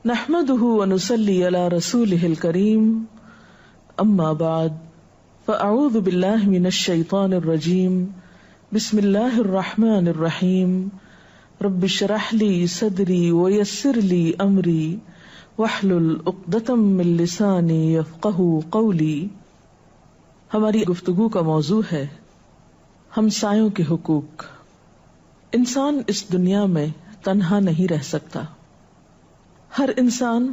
نحمده ونصلي على رسوله الكريم اما بعد فاعوذ بالله من الشيطان الرجيم بسم الله الرحمن الرحيم رب اشرح لي صدري ويسر لي امري واحلل عقدة من لساني يفقهوا قولي۔ ہماری گفتگو کا موضوع ہے ہمسایوں کے حقوق۔ انسان اس دنیا میں تنہا نہیں رہ سکتا۔ ہر انسان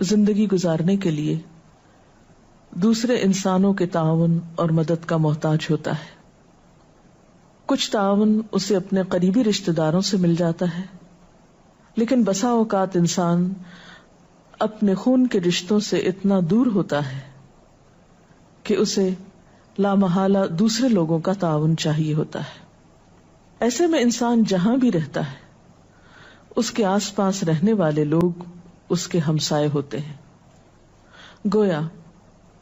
زندگی گزارنے کے لیے دوسرے انسانوں کے تعاون اور مدد کا محتاج ہوتا ہے۔ کچھ تعاون اسے اپنے قریبی رشتہ داروں سے مل جاتا ہے، لیکن بسا اوقات انسان اپنے خون کے رشتوں سے اتنا دور ہوتا ہے کہ اسے لامحالہ دوسرے لوگوں کا تعاون چاہیے ہوتا ہے۔ ایسے میں انسان جہاں بھی رہتا ہے اس کے آس پاس رہنے والے لوگ اس کے ہمسائے ہوتے ہیں۔ گویا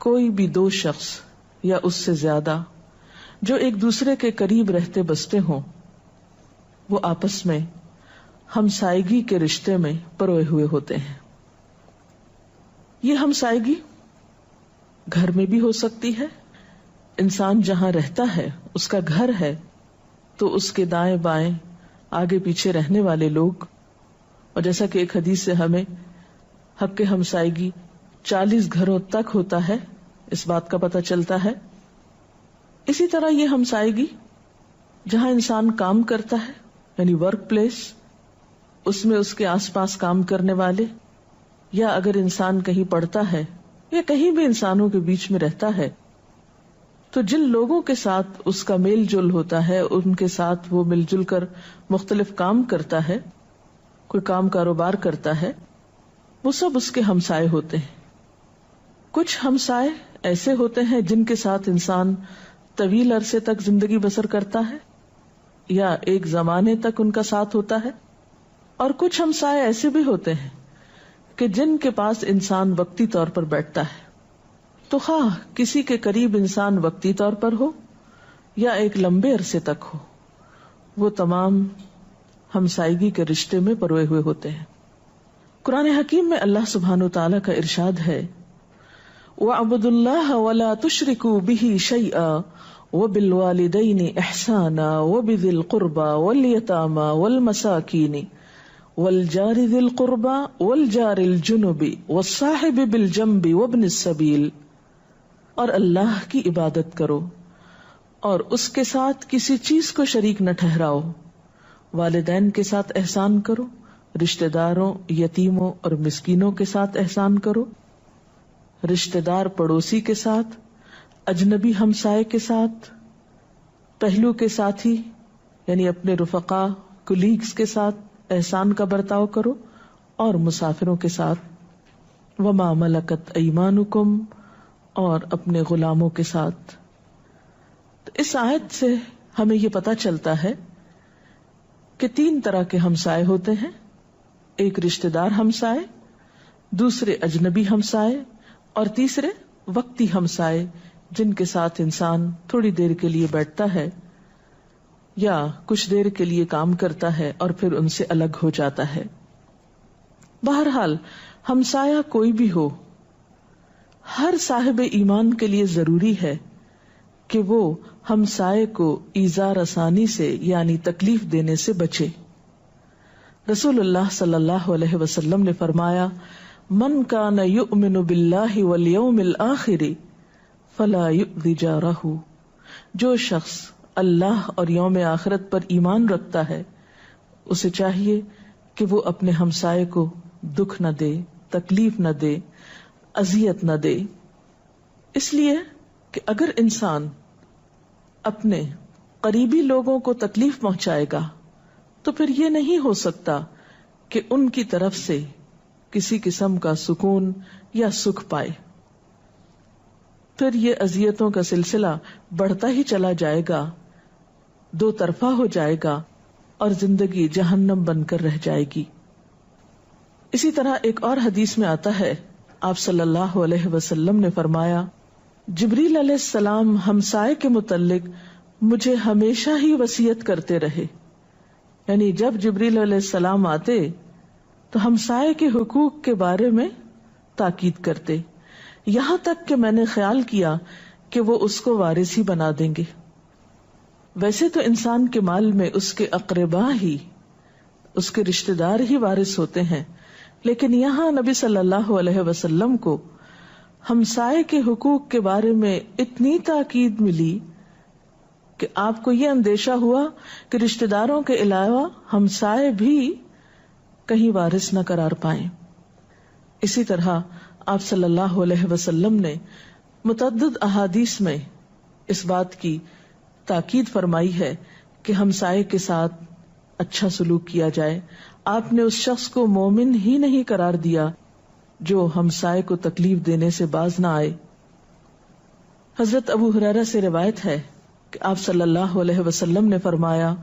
کوئی بھی دو شخص یا اس سے زیادہ جو ایک دوسرے کے قریب رہتے بستے ہوں، وہ آپس میں ہمسائیگی کے رشتے میں پروئے ہوئے ہوتے ہیں۔ یہ ہمسائیگی گھر میں بھی ہو سکتی ہے۔ انسان جہاں رہتا ہے اس کا گھر ہے، تو اس کے دائیں بائیں آگے پیچھے رہنے والے لوگ، اور جیسا کہ ایک حدیث سے ہمیں حق ہمسائیگی 40 گھروں تک ہوتا ہے، اس بات کا پتہ چلتا ہے۔ اسی طرح یہ ہمسائیگی جہاں انسان کام کرتا ہے، یعنی ورک پلیس، اس میں اس کے آس پاس کام کرنے والے، یا اگر انسان کہیں پڑھتا ہے یا کہیں بھی انسانوں کے بیچ میں رہتا ہے، تو جن لوگوں کے ساتھ اس کا میل جول ہوتا ہے، ان کے ساتھ وہ مل جل کر مختلف کام کرتا ہے، کوئی کام کاروبار کرتا ہے، وہ سب اس کے ہمسائے ہوتے ہیں۔ کچھ ہمسائے ایسے ہوتے ہیں جن کے ساتھ انسان طویل عرصے تک زندگی بسر کرتا ہے یا ایک زمانے تک ان کا ساتھ ہوتا ہے، اور کچھ ہمسائے ایسے بھی ہوتے ہیں کہ جن کے پاس انسان وقتی طور پر بیٹھتا ہے۔ تو خواہ کسی کے قریب انسان وقتی طور پر ہو یا ایک لمبے عرصے تک ہو، وہ تمام ہمسائیگی کے رشتے میں پروئے ہوئے ہوتے ہیں۔ قرآن حکیم میں اللہ سبحانہ وتعالیٰ کا ارشاد ہے، وَاعْبُدُوا اللَّهَ وَلَا تُشْرِكُوا بِهِ شَيْئًا وَبِالْوَالِدَيْنِ إِحْسَانًا وَبِذِي الْقُرْبَى وَالْيَتَامَى وَالْمَسَاكِينِ وَالْجَارِ ذِي الْقُرْبَى وَالْجَارِ الْجُنُبِ وَالصَّاحِبِ بِالْجَنبِ وَابْنِ السَّبِيلِ، اور اللہ کی عبادت کرو اور اس کے ساتھ کسی چیز کو شریک نہ ٹھہراؤ، والدین کے ساتھ احسان کرو، رشتہ داروں، یتیموں اور مسکینوں کے ساتھ احسان کرو، رشتہ دار پڑوسی کے ساتھ، اجنبی ہمسائے کے ساتھ، پہلو کے ساتھی یعنی اپنے رفقا کولیگز کے ساتھ احسان کا برتاؤ کرو، اور مسافروں کے ساتھ، وما ملکت ایمانکم، اور اپنے غلاموں کے ساتھ۔ تو اس آیت سے ہمیں یہ پتہ چلتا ہے کہ 3 طرح کے ہمسائے ہوتے ہیں، ایک رشتہ دار ہمسائے، دوسرے اجنبی ہمسائے، اور تیسرے وقتی ہمسائے جن کے ساتھ انسان تھوڑی دیر کے لیے بیٹھتا ہے یا کچھ دیر کے لیے کام کرتا ہے اور پھر ان سے الگ ہو جاتا ہے۔ بہرحال ہمسایہ کوئی بھی ہو، ہر صاحب ایمان کے لیے ضروری ہے کہ وہ ہمسائے کو ایذا رسانی سے یعنی تکلیف دینے سے بچے۔ رسول اللہ صلی اللہ علیہ وسلم نے فرمایا، من کان یؤمن باللہ والیوم الآخر فلا یؤذی جارہ، جو شخص اللہ اور یوم آخرت پر ایمان رکھتا ہے اسے چاہیے کہ وہ اپنے ہمسائے کو دکھ نہ دے، تکلیف نہ دے، اذیت نہ دے۔ اس لیے کہ اگر انسان اپنے قریبی لوگوں کو تکلیف پہنچائے گا تو پھر یہ نہیں ہو سکتا کہ ان کی طرف سے کسی قسم کا سکون یا سکھ پائے، پھر یہ اذیتوں کا سلسلہ بڑھتا ہی چلا جائے گا، دو طرفہ ہو جائے گا اور زندگی جہنم بن کر رہ جائے گی۔ اسی طرح ایک اور حدیث میں آتا ہے، آپ صلی اللہ علیہ وسلم نے فرمایا، جبریل علیہ السلام ہمسائے کے متعلق مجھے ہمیشہ ہی وصیت کرتے رہے، یعنی جب جبریل علیہ السلام آتے تو ہمسائے کے حقوق کے بارے میں تاکید کرتے، یہاں تک کہ میں نے خیال کیا کہ وہ اس کو وارث ہی بنا دیں گے۔ ویسے تو انسان کے مال میں اس کے اقربا ہی، اس کے رشتہ دار ہی وارث ہوتے ہیں، لیکن یہاں نبی صلی اللہ علیہ وسلم کو ہمسائے کے حقوق کے بارے میں اتنی تاکید ملی کہ آپ کو یہ اندیشہ ہوا کہ رشتہ داروں کے علاوہ ہمسائے بھی کہیں وارث نہ قرار پائیں۔ اسی طرح آپ صلی اللہ علیہ وسلم نے متعدد احادیث میں اس بات کی تاکید فرمائی ہے کہ ہمسائے کے ساتھ اچھا سلوک کیا جائے۔ آپ نے اس شخص کو مومن ہی نہیں قرار دیا جو ہمسائے کو تکلیف دینے سے باز نہ آئے۔ حضرت ابو ہریرہ سے روایت ہے کہ آپ صلی اللہ علیہ وسلم نے فرمایا،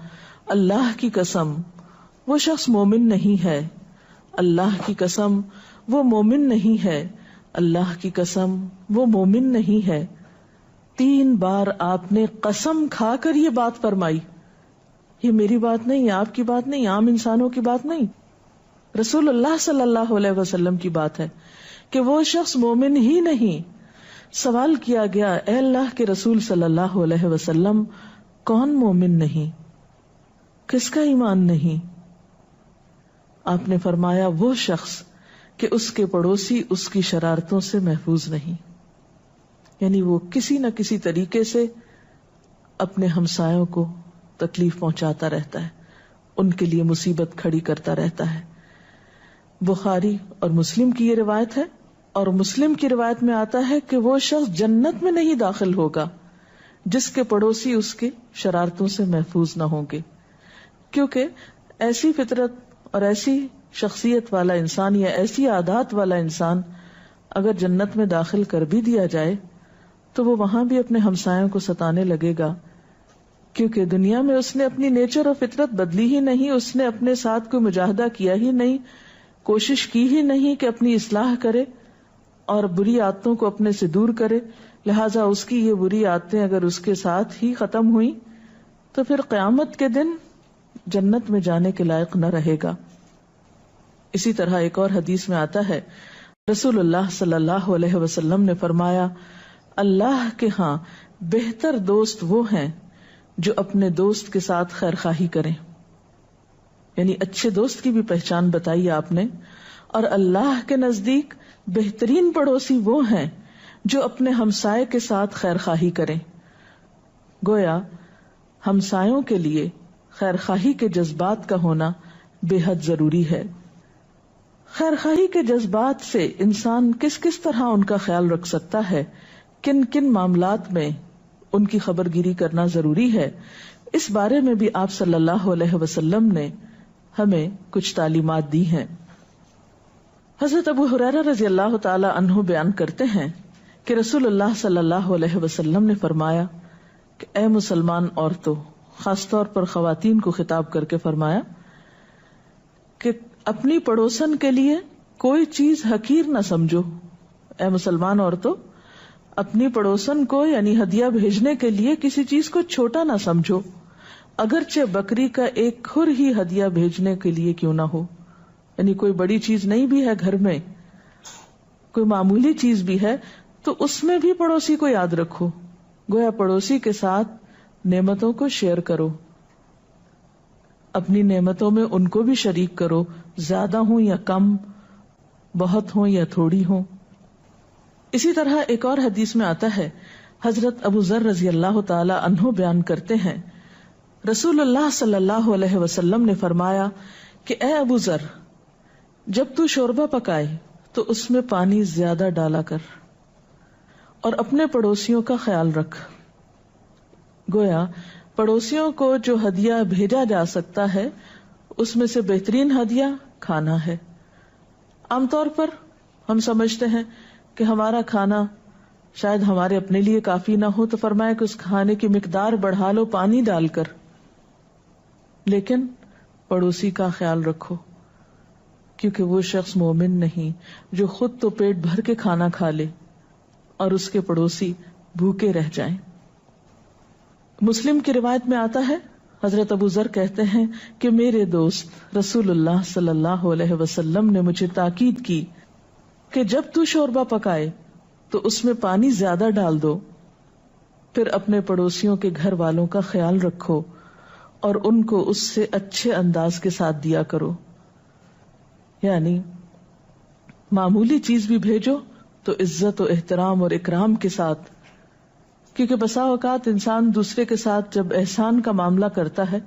اللہ کی قسم وہ شخص مومن نہیں ہے، اللہ کی قسم وہ مومن نہیں ہے، اللہ کی قسم وہ مومن نہیں ہے۔ 3 بار آپ نے قسم کھا کر یہ بات فرمائی۔ یہ میری بات نہیں، آپ کی بات نہیں، عام انسانوں کی بات نہیں، رسول اللہ صلی اللہ علیہ وسلم کی بات ہے کہ وہ شخص مومن ہی نہیں۔ سوال کیا گیا، اے اللہ کے رسول صلی اللہ علیہ وسلم، کون مومن نہیں؟ کس کا ایمان نہیں؟ آپ نے فرمایا، وہ شخص کہ اس کے پڑوسی اس کی شرارتوں سے محفوظ نہیں، یعنی وہ کسی نہ کسی طریقے سے اپنے ہمسایوں کو تکلیف پہنچاتا رہتا ہے، ان کے لیے مصیبت کھڑی کرتا رہتا ہے۔ بخاری اور مسلم کی یہ روایت ہے، اور مسلم کی روایت میں آتا ہے کہ وہ شخص جنت میں نہیں داخل ہوگا جس کے پڑوسی اس کے شرارتوں سے محفوظ نہ ہوں گے، کیونکہ ایسی فطرت اور ایسی شخصیت والا انسان یا ایسی عادات والا انسان اگر جنت میں داخل کر بھی دیا جائے تو وہ وہاں بھی اپنے ہمسایوں کو ستانے لگے گا، کیونکہ دنیا میں اس نے اپنی نیچر اور فطرت بدلی ہی نہیں، اس نے اپنے ساتھ کوئی مجاہدہ کیا ہی نہیں، کوشش کی ہی نہیں کہ اپنی اصلاح کرے اور بری عادتوں کو اپنے سے دور کرے، لہٰذا اس کی یہ بری عادتیں اگر اس کے ساتھ ہی ختم ہوئیں تو پھر قیامت کے دن جنت میں جانے کے لائق نہ رہے گا۔ اسی طرح ایک اور حدیث میں آتا ہے، رسول اللہ صلی اللہ علیہ وسلم نے فرمایا، اللہ کے ہاں بہتر دوست وہ ہیں جو اپنے دوست کے ساتھ خیر خواہی کریں، یعنی اچھے دوست کی بھی پہچان بتائی آپ نے، اور اللہ کے نزدیک بہترین پڑوسی وہ ہیں جو اپنے ہمسائے کے ساتھ خیر خواہی کریں۔ گویا ہمسایوں کے لیے خیر خواہی کے جذبات کا ہونا بے حد ضروری ہے۔ خیر خواہی کے جذبات سے انسان کس کس طرح ان کا خیال رکھ سکتا ہے، کن کن معاملات میں ان کی خبر گیری کرنا ضروری ہے، اس بارے میں بھی آپ صلی اللہ علیہ وسلم نے ہمیں کچھ تعلیمات دی ہیں۔ حضرت ابو ہریرہ رضی اللہ تعالی عنہ بیان کرتے ہیں کہ رسول اللہ صلی اللہ علیہ وسلم نے فرمایا کہ اے مسلمان عورتوں، خاص طور پر خواتین کو خطاب کر کے فرمایا کہ اپنی پڑوسن کے لیے کوئی چیز حقیر نہ سمجھو۔ اے مسلمان عورتوں، اپنی پڑوسن کو یعنی ہدیہ بھیجنے کے لیے کسی چیز کو چھوٹا نہ سمجھو، اگرچہ بکری کا ایک کھر ہی ہدیہ بھیجنے کے لیے کیوں نہ ہو، یعنی کوئی بڑی چیز نہیں بھی ہے گھر میں، کوئی معمولی چیز بھی ہے تو اس میں بھی پڑوسی کو یاد رکھو۔ گویا پڑوسی کے ساتھ نعمتوں کو شیئر کرو، اپنی نعمتوں میں ان کو بھی شریک کرو، زیادہ ہوں یا کم، بہت ہوں یا تھوڑی ہوں۔ اسی طرح ایک اور حدیث میں آتا ہے، حضرت ابو ذر رضی اللہ تعالی عنہ بیان کرتے ہیں، رسول اللہ صلی اللہ علیہ وسلم نے فرمایا کہ اے ابو ذر، جب تو شوربہ پکائے تو اس میں پانی زیادہ ڈالا کر اور اپنے پڑوسیوں کا خیال رکھ۔ گویا پڑوسیوں کو جو ہدیہ بھیجا جا سکتا ہے اس میں سے بہترین ہدیہ کھانا ہے۔ عام طور پر ہم سمجھتے ہیں کہ ہمارا کھانا شاید ہمارے اپنے لیے کافی نہ ہو، تو فرمایا کہ اس کھانے کی مقدار بڑھا لو پانی ڈال کر، لیکن پڑوسی کا خیال رکھو، کیونکہ وہ شخص مومن نہیں جو خود تو پیٹ بھر کے کھانا کھا لے اور اس کے پڑوسی بھوکے رہ جائیں۔ مسلم کی روایت میں آتا ہے، حضرت ابو ذر کہتے ہیں کہ میرے دوست رسول اللہ صلی اللہ علیہ وسلم نے مجھے تاکید کی کہ جب تو شوربہ پکائے تو اس میں پانی زیادہ ڈال دو، پھر اپنے پڑوسیوں کے گھر والوں کا خیال رکھو اور ان کو اس سے اچھے انداز کے ساتھ دیا کرو، یعنی معمولی چیز بھی بھیجو تو عزت و احترام اور اکرام کے ساتھ، کیونکہ بسا اوقات انسان دوسرے کے ساتھ جب احسان کا معاملہ کرتا ہے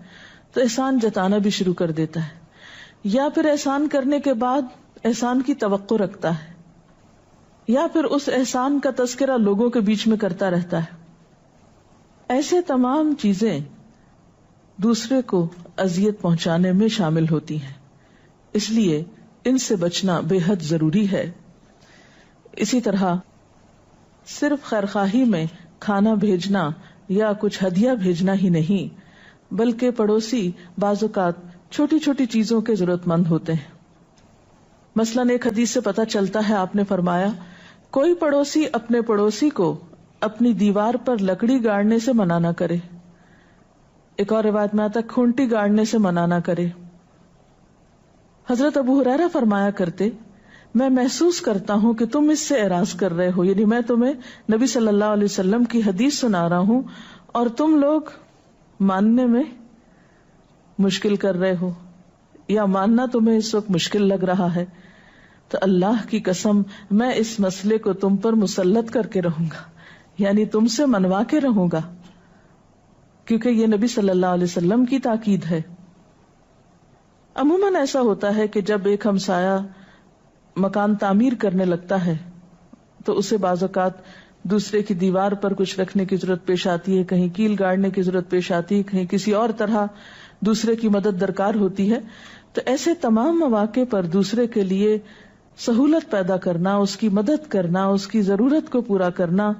تو احسان جتانا بھی شروع کر دیتا ہے، یا پھر احسان کرنے کے بعد احسان کی توقع رکھتا ہے، یا پھر اس احسان کا تذکرہ لوگوں کے بیچ میں کرتا رہتا ہے۔ ایسے تمام چیزیں دوسرے کو اذیت پہنچانے میں شامل ہوتی ہیں، اس لیے ان سے بچنا بے حد ضروری ہے۔ اسی طرح صرف خیرخواہی میں کھانا بھیجنا یا کچھ ہدیہ بھیجنا ہی نہیں، بلکہ پڑوسی بعض اوقات چھوٹی چھوٹی چیزوں کے ضرورت مند ہوتے ہیں۔ مثلاً ایک حدیث سے پتہ چلتا ہے، آپ نے فرمایا کوئی پڑوسی اپنے پڑوسی کو اپنی دیوار پر لکڑی گاڑنے سے منع نہ کرے، ایک اور روایت میں آتا کھونٹی گاڑنے سے منع نہ کرے۔ حضرت ابو ہریرہ فرمایا کرتے، میں محسوس کرتا ہوں کہ تم اس سے اعراض کر رہے ہو، یعنی میں تمہیں نبی صلی اللہ علیہ وسلم کی حدیث سنا رہا ہوں اور تم لوگ ماننے میں مشکل کر رہے ہو، یا ماننا تمہیں اس وقت مشکل لگ رہا ہے، تو اللہ کی قسم میں اس مسئلے کو تم پر مسلط کر کے رہوں گا، یعنی تم سے منوا کے رہوں گا، کیونکہ یہ نبی صلی اللہ علیہ وسلم کی تاکید ہے۔ عموماً ایسا ہوتا ہے کہ جب ایک ہمسایہ مکان تعمیر کرنے لگتا ہے تو اسے بعض اوقات دوسرے کی دیوار پر کچھ رکھنے کی ضرورت پیش آتی ہے، کہیں کیل گاڑنے کی ضرورت پیش آتی ہے، کہیں کسی اور طرح دوسرے کی مدد درکار ہوتی ہے۔ تو ایسے تمام مواقع پر دوسرے کے لیے سہولت پیدا کرنا، اس کی مدد کرنا، اس کی ضرورت کو پورا کرنا،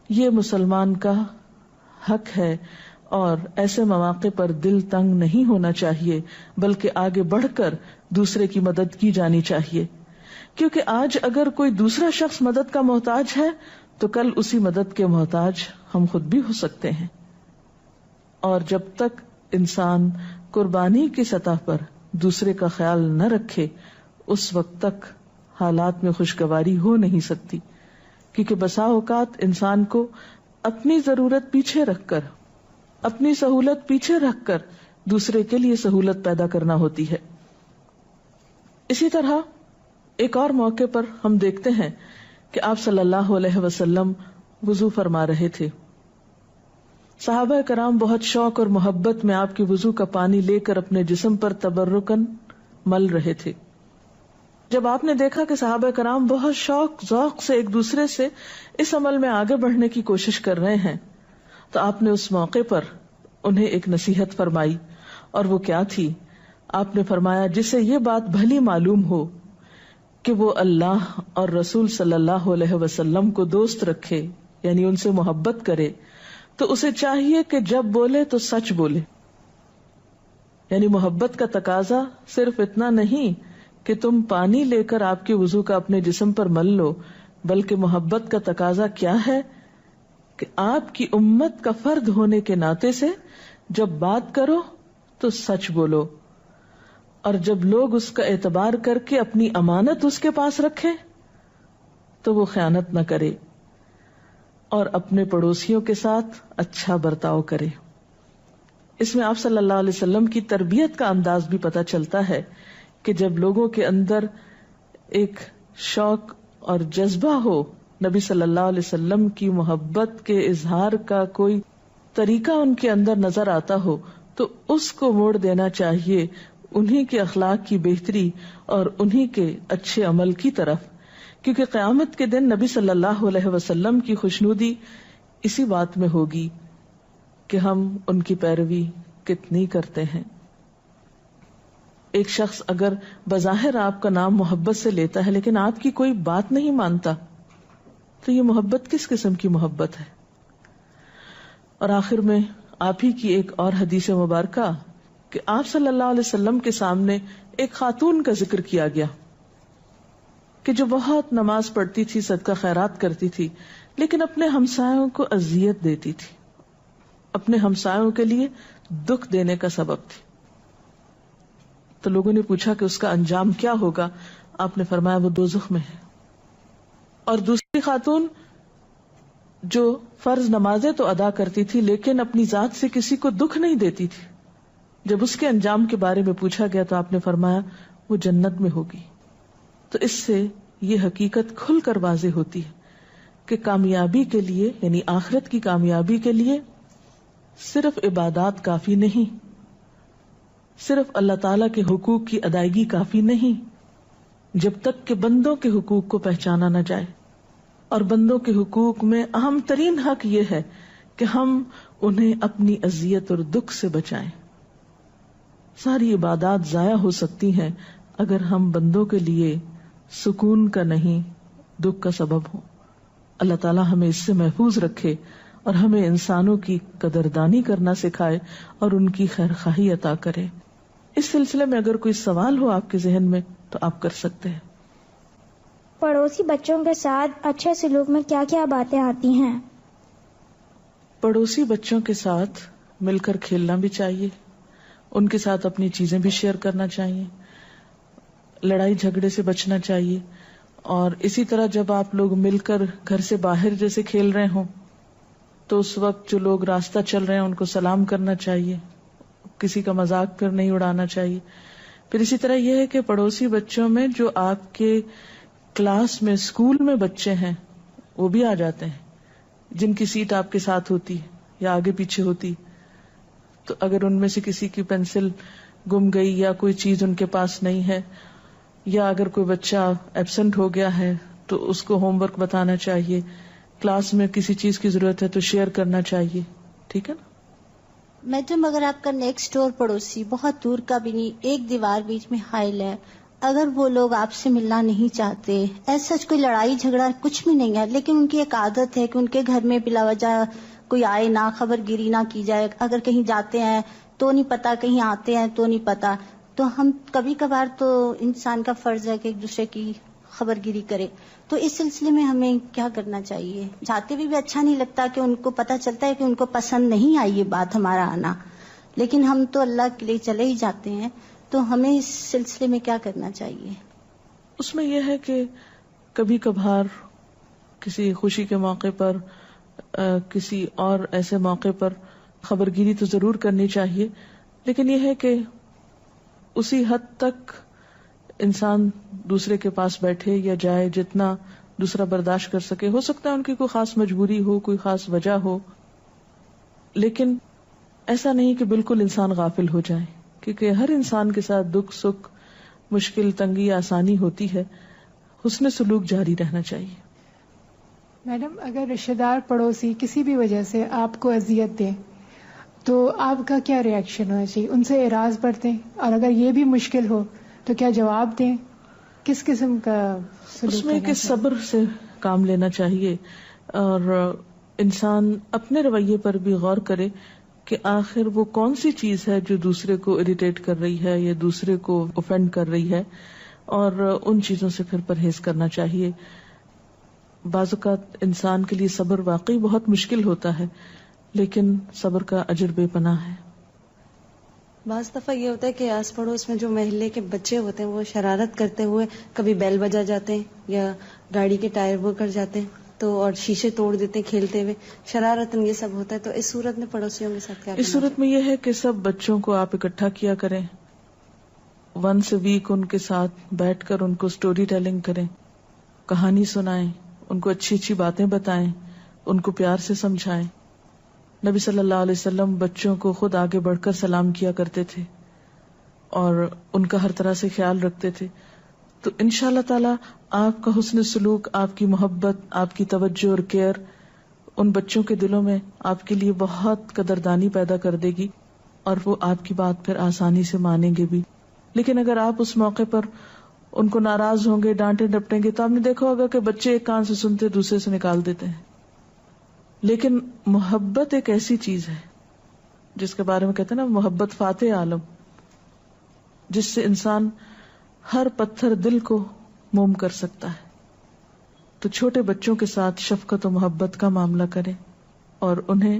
یہ مسلمان کا حق ہے، اور ایسے مواقع پر دل تنگ نہیں ہونا چاہیے، بلکہ آگے بڑھ کر دوسرے کی مدد کی جانی چاہیے، کیونکہ آج اگر کوئی دوسرا شخص مدد کا محتاج ہے تو کل اسی مدد کے محتاج ہم خود بھی ہو سکتے ہیں۔ اور جب تک انسان قربانی کی سطح پر دوسرے کا خیال نہ رکھے، اس وقت تک حالات میں خوشگواری ہو نہیں سکتی، کیونکہ بسا اوقات انسان کو اپنی ضرورت پیچھے رکھ کر، اپنی سہولت پیچھے رکھ کر دوسرے کے لیے سہولت پیدا کرنا ہوتی ہے۔ اسی طرح ایک اور موقع پر ہم دیکھتے ہیں کہ آپ صلی اللہ علیہ وسلم وضو فرما رہے تھے، صحابہ کرام بہت شوق اور محبت میں آپ کی وضو کا پانی لے کر اپنے جسم پر تبرکن مل رہے تھے۔ جب آپ نے دیکھا کہ صحابہ کرام بہت شوق ذوق سے ایک دوسرے سے اس عمل میں آگے بڑھنے کی کوشش کر رہے ہیں، تو آپ نے اس موقع پر انہیں ایک نصیحت فرمائی، اور وہ کیا تھی؟ آپ نے فرمایا جسے یہ بات بھلی معلوم ہو کہ وہ اللہ اور رسول صلی اللہ علیہ وسلم کو دوست رکھے، یعنی ان سے محبت کرے، تو اسے چاہیے کہ جب بولے تو سچ بولے۔ یعنی محبت کا تقاضا صرف اتنا نہیں کہ تم پانی لے کر آپ کے وضو کا اپنے جسم پر مل لو، بلکہ محبت کا تقاضا کیا ہے کہ آپ کی امت کا فرد ہونے کے ناطے سے جب بات کرو تو سچ بولو، اور جب لوگ اس کا اعتبار کر کے اپنی امانت اس کے پاس رکھے تو وہ خیانت نہ کرے، اور اپنے پڑوسیوں کے ساتھ اچھا برتاؤ کرے۔ اس میں آپ صلی اللہ علیہ وسلم کی تربیت کا انداز بھی پتہ چلتا ہے کہ جب لوگوں کے اندر ایک شوق اور جذبہ ہو نبی صلی اللہ علیہ وسلم کی محبت کے اظہار کا کوئی طریقہ ان کے اندر نظر آتا ہو تو اس کو موڑ دینا چاہیے انہی کے اخلاق کی بہتری اور انہی کے اچھے عمل کی طرف، کیونکہ قیامت کے دن نبی صلی اللہ علیہ وسلم کی خوشنودی اسی بات میں ہوگی کہ ہم ان کی پیروی کتنی کرتے ہیں۔ ایک شخص اگر بظاہر آپ کا نام محبت سے لیتا ہے لیکن آپ کی کوئی بات نہیں مانتا تو یہ محبت کس قسم کی محبت ہے؟ اور آخر میں آپ ہی کی ایک اور حدیث مبارکہ کہ آپ صلی اللہ علیہ وسلم کے سامنے ایک خاتون کا ذکر کیا گیا کہ جو بہت نماز پڑھتی تھی، صدقہ خیرات کرتی تھی، لیکن اپنے ہمسایوں کو اذیت دیتی تھی، اپنے ہمسایوں کے لیے دکھ دینے کا سبب تھی. تو لوگوں نے پوچھا کہ اس کا انجام کیا ہوگا؟ آپ نے فرمایا وہ دوزخ میں ہے. اور دوسری خاتون جو فرض نمازیں تو ادا کرتی تھی لیکن اپنی ذات سے کسی کو دکھ نہیں دیتی تھی، جب اس کے انجام کے بارے میں پوچھا گیا تو آپ نے فرمایا وہ جنت میں ہوگی. تو اس سے یہ حقیقت کھل کر واضح ہوتی ہے کہ کامیابی کے لیے، یعنی آخرت کی کامیابی کے لیے صرف عبادات کافی نہیں، صرف اللہ تعالی کے حقوق کی ادائیگی کافی نہیں، جب تک کہ بندوں کے حقوق کو پہچانا نہ جائے. اور بندوں کے حقوق میں اہم ترین حق یہ ہے کہ ہم انہیں اپنی اذیت اور دکھ سے بچائیں. ساری عبادات ضائع ہو سکتی ہیں اگر ہم بندوں کے لیے سکون کا نہیں دکھ کا سبب ہوں. اللہ تعالیٰ ہمیں اس سے محفوظ رکھے اور ہمیں انسانوں کی قدردانی کرنا سکھائے اور ان کی خیر خواہی عطا کرے. اس سلسلے میں اگر کوئی سوال ہو آپ کے ذہن میں تو آپ کر سکتے ہیں. پڑوسی بچوں کے ساتھ اچھے سلوک میں کیا کیا باتیں آتی ہیں؟ پڑوسی بچوں کے ساتھ مل کر کھیلنا بھی چاہیے، ان کے ساتھ اپنی چیزیں بھی شیئر کرنا چاہیے، لڑائی جھگڑے سے بچنا چاہیے. اور اسی طرح جب آپ لوگ مل کر گھر سے باہر جیسے کھیل رہے ہوں تو اس وقت جو لوگ راستہ چل رہے ہیں ان کو سلام کرنا چاہیے، کسی کا مذاق پھر نہیں اڑانا چاہیے. پھر اسی طرح یہ ہے کہ پڑوسی بچوں میں جو آپ کے کلاس میں اسکول میں بچے ہیں وہ بھی آ جاتے ہیں جن کی سیٹ آپ کے ساتھ ہوتی یا آگے پیچھے ہوتی. تو اگر ان میں سے کسی کی پینسل گم گئی یا کوئی چیز ان کے پاس نہیں ہے یا اگر کوئی بچہ ایبسنٹ ہو گیا ہے تو اس کو ہوم ورک بتانا چاہیے. کلاس میں کسی چیز کی ضرورت ہے تو شیئر کرنا چاہیے. ٹھیک ہے نا؟ میڈم اگر آپ کا نیکسٹ ڈور پڑوسی بہت دور کا بھی نہیں، ایک دیوار بیچ میں حائل ہے، اگر وہ لوگ آپ سے ملنا نہیں چاہتے، ایسا کوئی لڑائی جھگڑا کچھ بھی نہیں ہے، لیکن ان کی ایک عادت ہے کہ ان کے گھر میں بلا وجہ کوئی آئے نہ، خبر گیری نہ کی جائے، اگر کہیں جاتے ہیں تو نہیں پتا، کہیں آتے ہیں تو نہیں پتا، تو ہم کبھی کبھار تو انسان کا فرض ہے کہ ایک دوسرے کی خبر گیری کرے. تو اس سلسلے میں ہمیں کیا کرنا چاہیے؟ جاتے بھی اچھا نہیں لگتا کہ ان کو پتہ چلتا ہے کہ ان کو پسند نہیں آئی یہ بات ہمارا آنا، لیکن ہم تو اللہ کے لیے چلے ہی جاتے ہیں، تو ہمیں اس سلسلے میں کیا کرنا چاہیے؟ اس میں یہ ہے کہ کبھی کبھار کسی خوشی کے موقع پر، کسی اور ایسے موقع پر خبرگیری تو ضرور کرنی چاہیے، لیکن یہ ہے کہ اسی حد تک انسان دوسرے کے پاس بیٹھے یا جائے جتنا دوسرا برداشت کر سکے. ہو سکتا ہے ان کی کوئی خاص مجبوری ہو، کوئی خاص وجہ ہو، لیکن ایسا نہیں کہ بالکل انسان غافل ہو جائے، کیونکہ ہر انسان کے ساتھ دکھ سکھ، مشکل تنگی آسانی ہوتی ہے. حسن سلوک جاری رہنا چاہیے. میڈم اگر رشتہ دار پڑوسی کسی بھی وجہ سے آپ کو اذیت دیں تو آپ کا کیا ری ایکشن ہونا چاہیے؟ ان سے اعراض برتیں، اور اگر یہ بھی مشکل ہو تو کیا جواب دیں؟ کس قسم کا سلوک اس میں کرنا کہ چاہیے؟ صبر سے کام لینا چاہیے، اور انسان اپنے رویے پر بھی غور کرے کہ آخر وہ کون سی چیز ہے جو دوسرے کو اریٹیٹ کر رہی ہے یا دوسرے کو اوفینڈ کر رہی ہے، اور ان چیزوں سے پھر پرہیز کرنا چاہیے. بعض اوقات انسان کے لیے صبر واقعی بہت مشکل ہوتا ہے، لیکن صبر کا اجر بے پناہ ہے. بعض دفعہ یہ ہوتا ہے کہ آس پڑوس میں جو محلے کے بچے ہوتے ہیں وہ شرارت کرتے ہوئے کبھی بیل بجا جاتے ہیں یا گاڑی کے ٹائر وہ کر جاتے ہیں تو اور شیشے توڑ دیتے ہیں کھیلتے ہوئے، شرارتاً یہ سب ہوتا ہے. تو اس صورت میں پڑوسیوں کے ساتھ کیا اس صورت میں یہ ہے کہ سب بچوں کو آپ اکٹھا کیا کریں، ونس اے ویک ان کے ساتھ بیٹھ کر ان کو سٹوری ٹیلنگ کریں، کہانی سنائیں، ان کو اچھی اچھی باتیں بتائیں، ان کو پیار سے سمجھائیں. نبی صلی اللہ علیہ وسلم بچوں کو خود آگے بڑھ کر سلام کیا کرتے تھے اور ان کا ہر طرح سے خیال رکھتے تھے. تو انشاءاللہ تعالی آپ کا حسن سلوک، آپ کی محبت، آپ کی توجہ اور کیئر ان بچوں کے دلوں میں آپ کے لیے بہت قدردانی پیدا کر دے گی، اور وہ آپ کی بات پھر آسانی سے مانیں گے بھی. لیکن اگر آپ اس موقع پر ان کو ناراض ہوں گے، ڈانٹے ڈپٹیں گے، تو آپ نے دیکھا ہوگا کہ بچے ایک کان سے سنتے دوسرے سے نکال دیتے ہیں. لیکن محبت ایک ایسی چیز ہے جس کے بارے میں کہتے ہیں نا، محبت فاتح عالم، جس سے انسان ہر پتھر دل کو موم کر سکتا ہے. تو چھوٹے بچوں کے ساتھ شفقت و محبت کا معاملہ کریں اور انہیں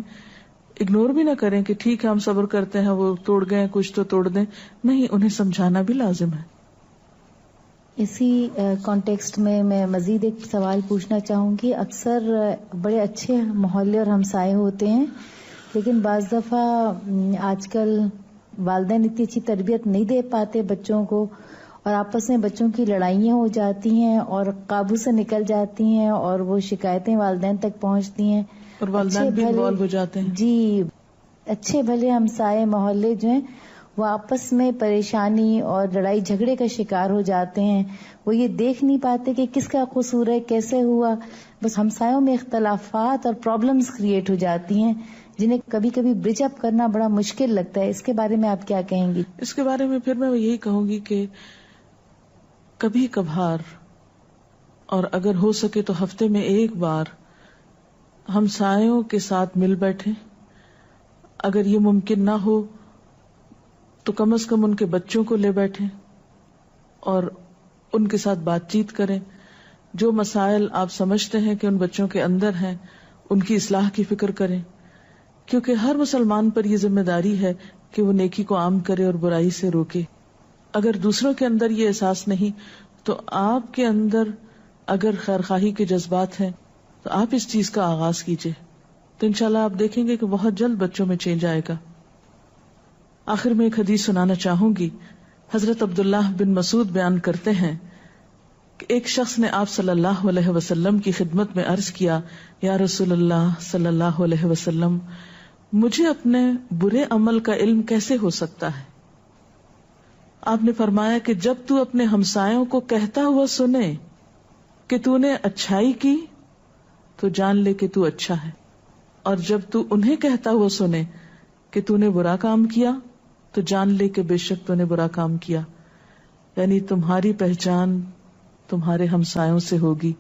اگنور بھی نہ کریں کہ ٹھیک ہے ہم صبر کرتے ہیں, وہ توڑ گئے کچھ تو توڑ دیں, نہیں, انہیں سمجھانا بھی لازم ہے. اسی کانٹیکسٹ میں مزید ایک سوال پوچھنا چاہوں گی. اکثر بڑے اچھے محلے اور ہمسائے ہوتے ہیں, لیکن بعض دفعہ آج کل والدین اتنی اچھی تربیت نہیں دے پاتے بچوں کو, اور آپس میں بچوں کی لڑائیاں ہو جاتی ہیں اور قابو سے نکل جاتی ہیں, اور وہ شکایتیں والدین تک پہنچتی ہیں, اور والدین بھی انوالو ہو جاتے ہیں. جی, اچھے بھلے ہمسائے محلے جو ہیں وہ آپس میں پریشانی اور لڑائی جھگڑے کا شکار ہو جاتے ہیں. وہ یہ دیکھ نہیں پاتے کہ کس کا قصور ہے, کیسے ہوا, بس ہمسایوں میں اختلافات اور پرابلمز کریٹ ہو جاتی ہیں جنہیں کبھی کبھی برج اپ کرنا بڑا مشکل لگتا ہے. اس کے بارے میں آپ کیا کہیں گی؟ اس کے بارے میں پھر میں یہی کہوں گی کہ کبھی کبھار, اور اگر ہو سکے تو ہفتے میں ایک بار ہمسایوں کے ساتھ مل بیٹھیں. اگر یہ ممکن نہ ہو تو کم از کم ان کے بچوں کو لے بیٹھیں اور ان کے ساتھ بات چیت کریں. جو مسائل آپ سمجھتے ہیں کہ ان بچوں کے اندر ہیں ان کی اصلاح کی فکر کریں, کیونکہ ہر مسلمان پر یہ ذمہ داری ہے کہ وہ نیکی کو عام کرے اور برائی سے روکے. اگر دوسروں کے اندر یہ احساس نہیں تو آپ کے اندر اگر خیرخواہی کے جذبات ہیں تو آپ اس چیز کا آغاز کیجئے, تو انشاءاللہ آپ دیکھیں گے کہ بہت جلد بچوں میں چینج آئے گا. آخر میں ایک حدیث سنانا چاہوں گی. حضرت عبداللہ بن مسعود بیان کرتے ہیں کہ ایک شخص نے آپ صلی اللہ علیہ وسلم کی خدمت میں عرض کیا, یا رسول اللہ صلی اللہ علیہ وسلم, مجھے اپنے برے عمل کا علم کیسے ہو سکتا ہے؟ آپ نے فرمایا کہ جب تو اپنے ہمسایوں کو کہتا ہوا سنے کہ تو نے اچھائی کی تو جان لے کہ تو اچھا ہے, اور جب تو انہیں کہتا ہوا سنے کہ تو نے برا کام کیا تو جان لے کہ بے شک تو نے برا کام کیا. یعنی تمہاری پہچان تمہارے ہمسایوں سے ہوگی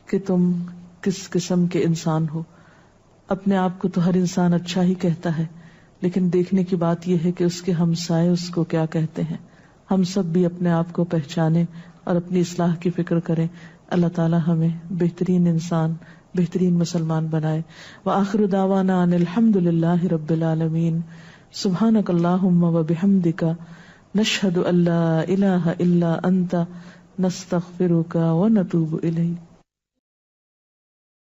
کہ تم کس قسم کے انسان ہو. اپنے آپ کو تو ہر انسان اچھا ہی کہتا ہے, لیکن دیکھنے کی بات یہ ہے کہ اس کے ہمسائے اس کو کیا کہتے ہیں. ہم سب بھی اپنے آپ کو پہچانیں اور اپنی اصلاح کی فکر کریں. اللہ تعالی ہمیں بہترین انسان, بہترین مسلمان بنائے. وآخر دعوانا ان الحمد للہ رب العالمین. سبحانک اللہم وبحمدک, نشہد ان لا الہ الا انت, نستغفرک ونتوب الیک.